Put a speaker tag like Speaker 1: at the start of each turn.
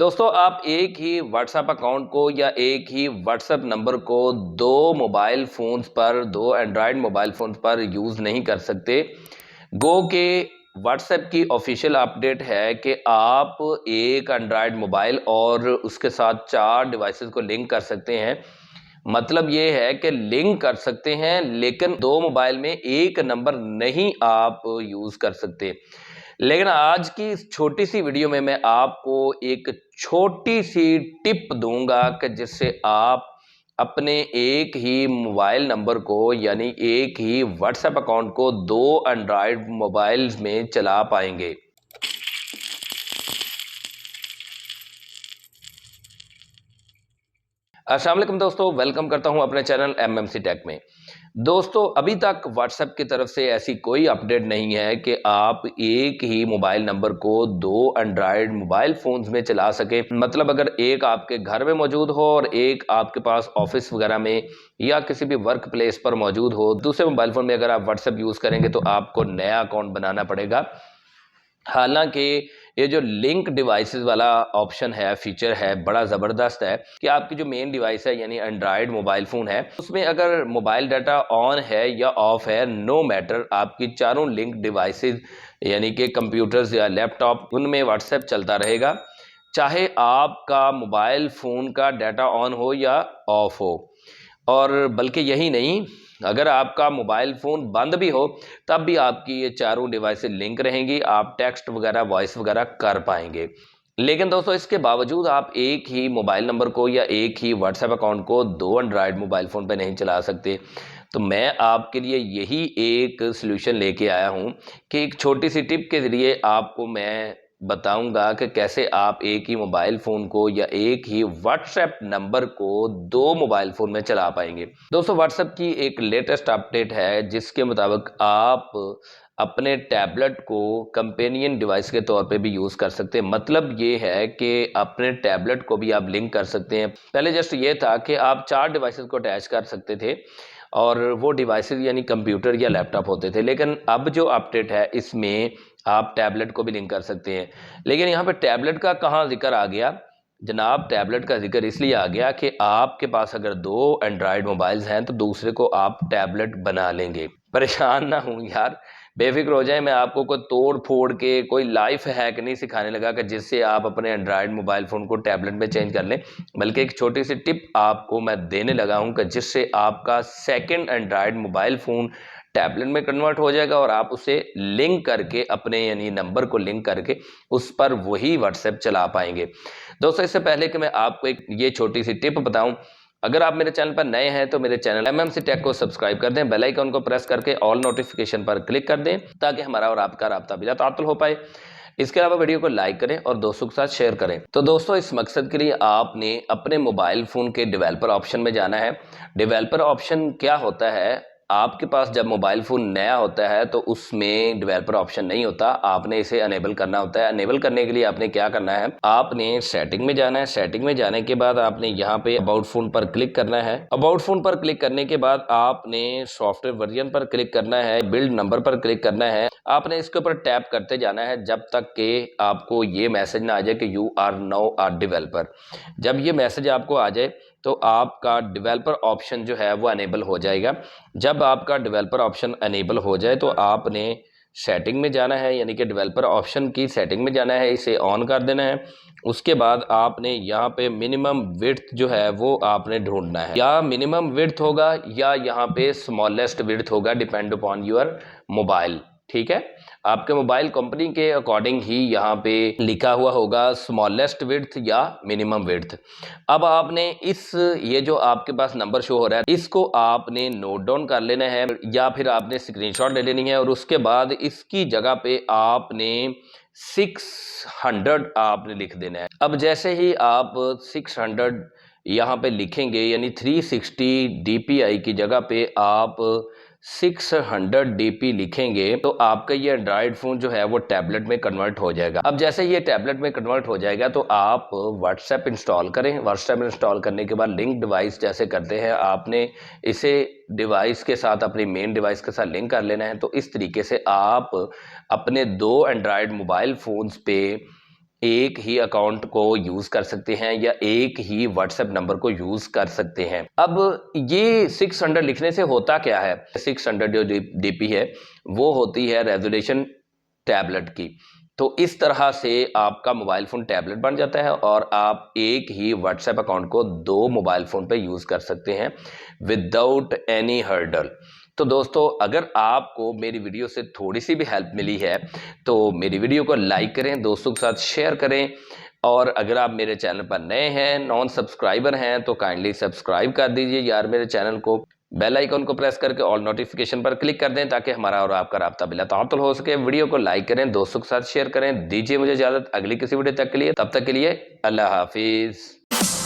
Speaker 1: दोस्तों आप एक ही व्हाट्सएप अकाउंट को या एक ही व्हाट्सएप नंबर को दो एंड्रॉयड मोबाइल फोन्स पर यूज़ नहीं कर सकते। गो के व्हाट्सएप की ऑफिशियल अपडेट है कि आप एक एंड्रॉयड मोबाइल और उसके साथ 4 डिवाइसेस को लिंक कर सकते हैं। मतलब ये है कि लिंक कर सकते हैं लेकिन दो मोबाइल में एक नंबर नहीं आप यूज़ कर सकते। लेकिन आज की इस छोटी सी वीडियो में मैं आपको एक छोटी सी टिप दूंगा कि जिससे आप अपने एक ही मोबाइल नंबर को यानी एक ही व्हाट्सएप अकाउंट को दो एंड्रॉयड मोबाइल्स में चला पाएंगे। अस्सलाम वालेकुम दोस्तों, वेलकम करता हूं अपने चैनल एमएमसी टेक में। दोस्तों अभी तक व्हाट्सएप की तरफ से ऐसी कोई अपडेट नहीं है कि आप एक ही मोबाइल नंबर को दो एंड्रॉयड मोबाइल फोन्स में चला सके। मतलब अगर एक आपके घर में मौजूद हो और एक आपके पास ऑफिस वगैरह में या किसी भी वर्क प्लेस पर मौजूद हो, दूसरे मोबाइल फोन में अगर आप व्हाट्सएप यूज करेंगे तो आपको नया अकाउंट बनाना पड़ेगा। हालांकि ये जो लिंक डिवाइसेस वाला ऑप्शन है, फीचर है, बड़ा ज़बरदस्त है कि आपकी जो मेन डिवाइस है यानी एंड्रॉयड मोबाइल फ़ोन है उसमें अगर मोबाइल डाटा ऑन है या ऑफ है, नो मैटर, आपकी चारों लिंक डिवाइसेस यानी कि कंप्यूटर्स या लैपटॉप उनमें व्हाट्सएप चलता रहेगा, चाहे आपका मोबाइल फ़ोन का डाटा ऑन हो या ऑफ हो। और बल्कि यही नहीं, अगर आपका मोबाइल फ़ोन बंद भी हो तब भी आपकी ये चारों डिवाइसेस लिंक रहेंगी, आप टेक्स्ट वगैरह वॉइस वगैरह कर पाएंगे। लेकिन दोस्तों इसके बावजूद आप एक ही मोबाइल नंबर को या एक ही व्हाट्सएप अकाउंट को दो एंड्रॉयड मोबाइल फ़ोन पे नहीं चला सकते। तो मैं आपके लिए यही एक सलूशन लेके आया हूँ कि एक छोटी सी टिप के ज़रिए आपको मैं बताऊंगा कि कैसे आप एक ही मोबाइल फ़ोन को या एक ही व्हाट्सएप नंबर को दो मोबाइल फ़ोन में चला पाएंगे। दोस्तों व्हाट्सएप की एक लेटेस्ट अपडेट है जिसके मुताबिक आप अपने टैबलेट को कंपेनियन डिवाइस के तौर पे भी यूज़ कर सकते हैं। मतलब ये है कि अपने टैबलेट को भी आप लिंक कर सकते हैं। पहले जस्ट ये था कि आप 4 डिवाइसेस को अटैच कर सकते थे और वो डिवाइसेस यानी कंप्यूटर या लैपटॉप होते थे, लेकिन अब जो अपडेट है इसमें आप टैबलेट को भी लिंक कर सकते हैं। लेकिन यहाँ पे टैबलेट का कहाँ जिक्र आ गया जनाब? टैबलेट का जिक्र इसलिए आ गया कि आपके पास अगर दो एंड्रॉयड मोबाइल्स हैं तो दूसरे को आप टैबलेट बना लेंगे। परेशान ना हूँ यार, बेफिक्र हो जाए, मैं आपको कोई तोड़ फोड़ के कोई लाइफ हैक नहीं सिखाने लगा कि जिससे आप अपने एंड्रॉयड मोबाइल फ़ोन को टैबलेट में चेंज कर लें, बल्कि एक छोटी सी टिप आपको मैं देने लगा हूं कि जिससे आपका second Android mobile phone tablet में कन्वर्ट हो जाएगा और आप उसे लिंक करके अपने यानी नंबर को लिंक करके उस पर वही व्हाट्सएप चला पाएंगे। दोस्तों इससे पहले कि मैं आपको एक ये छोटी सी टिप बताऊं, अगर आप मेरे चैनल पर नए हैं तो मेरे चैनल एमएमसी टेक को सब्सक्राइब कर दें, बेल आइकन को प्रेस करके ऑल नोटिफिकेशन पर क्लिक कर दें ताकि हमारा और आपका राब्ता बिला तातुल हो पाए। इसके अलावा वीडियो को लाइक करें और दोस्तों के साथ शेयर करें। तो दोस्तों इस मकसद के लिए आपने अपने मोबाइल फ़ोन के डेवलपर ऑप्शन में जाना है। डेवलपर ऑप्शन क्या होता है? आपके पास जब मोबाइल फ़ोन नया होता है तो उसमें डेवलपर ऑप्शन नहीं होता, आपने इसे अनेबल करना होता है। अनेबल करने के लिए आपने क्या करना है, आपने सेटिंग में जाना है। सेटिंग में जाने के बाद आपने यहाँ पे अबाउट फ़ोन पर क्लिक करना है। अबाउट फ़ोन पर क्लिक करने के बाद आपने सॉफ्टवेयर वर्जन पर क्लिक करना है, बिल्ड नंबर पर क्लिक करना है। आपने इसके ऊपर टैप करते जाना है जब तक कि आपको ये मैसेज ना आ जाए कि you are now a developer. जब ये मैसेज आपको आ जाए तो आपका डेवलपर ऑप्शन जो है वो अनेबल हो जाएगा। जब आपका डेवलपर ऑप्शन अनेबल हो जाए तो आपने सेटिंग में जाना है, यानी कि डेवलपर ऑप्शन की सेटिंग में जाना है, इसे ऑन कर देना है। उसके बाद आपने यहाँ पे मिनिमम विड्थ जो है वो आपने ढूंढना है, या मिनिमम विड्थ होगा या यहाँ पे स्मॉलेस्ट विड्थ होगा, डिपेंड अपॉन योर मोबाइल। ठीक है, आपके मोबाइल कंपनी के अकॉर्डिंग ही यहाँ पे लिखा हुआ होगा स्मॉलेस्ट विड्थ या मिनिमम विड्थ। अब आपने इस ये जो आपके पास नंबर शो हो रहा है इसको आपने नोट डाउन कर लेना है या फिर आपने स्क्रीनशॉट ले लेनी है और उसके बाद इसकी जगह पे आपने 600 आपने लिख देना है। अब जैसे ही आप 600 यहाँ पे लिखेंगे यानी 360 डीपीआई की जगह पे आप 600 डीपी लिखेंगे तो आपका ये एंड्रॉयड फ़ोन जो है वो टैबलेट में कन्वर्ट हो जाएगा। अब जैसे ये टैबलेट में कन्वर्ट हो जाएगा तो आप व्हाट्सएप इंस्टॉल करें। व्हाट्सएप इंस्टॉल करने के बाद लिंक डिवाइस जैसे करते हैं आपने इसे डिवाइस के साथ, अपनी मेन डिवाइस के साथ लिंक कर लेना है। तो इस तरीके से आप अपने दो एंड्रॉयड मोबाइल फ़ोन्स पे एक ही अकाउंट को यूज कर सकते हैं या एक ही व्हाट्सएप नंबर को यूज कर सकते हैं। अब ये 600 लिखने से होता क्या है, 600 जो डीपी है वो होती है रेजोल्यूशन टैबलेट की। तो इस तरह से आपका मोबाइल फ़ोन टैबलेट बन जाता है और आप एक ही व्हाट्सएप अकाउंट को 2 मोबाइल फ़ोन पे यूज़ कर सकते हैं विदाउट एनी हर्डल। तो दोस्तों, अगर आपको मेरी वीडियो से थोड़ी सी भी हेल्प मिली है तो मेरी वीडियो को लाइक करें, दोस्तों के साथ शेयर करें, और अगर आप मेरे चैनल पर नए हैं, नॉन सब्सक्राइबर हैं, तो काइंडली सब्सक्राइब कर दीजिए यार मेरे चैनल को। बेल आइकन को प्रेस करके ऑल नोटिफिकेशन पर क्लिक कर दें ताकि हमारा और आपका राब्ता बिला तातुल हो सके। वीडियो को लाइक करें, दोस्तों के साथ शेयर करें। दीजिए मुझे इजाजत अगली किसी वीडियो तक के लिए, तब तक के लिए अल्लाह हाफिज़।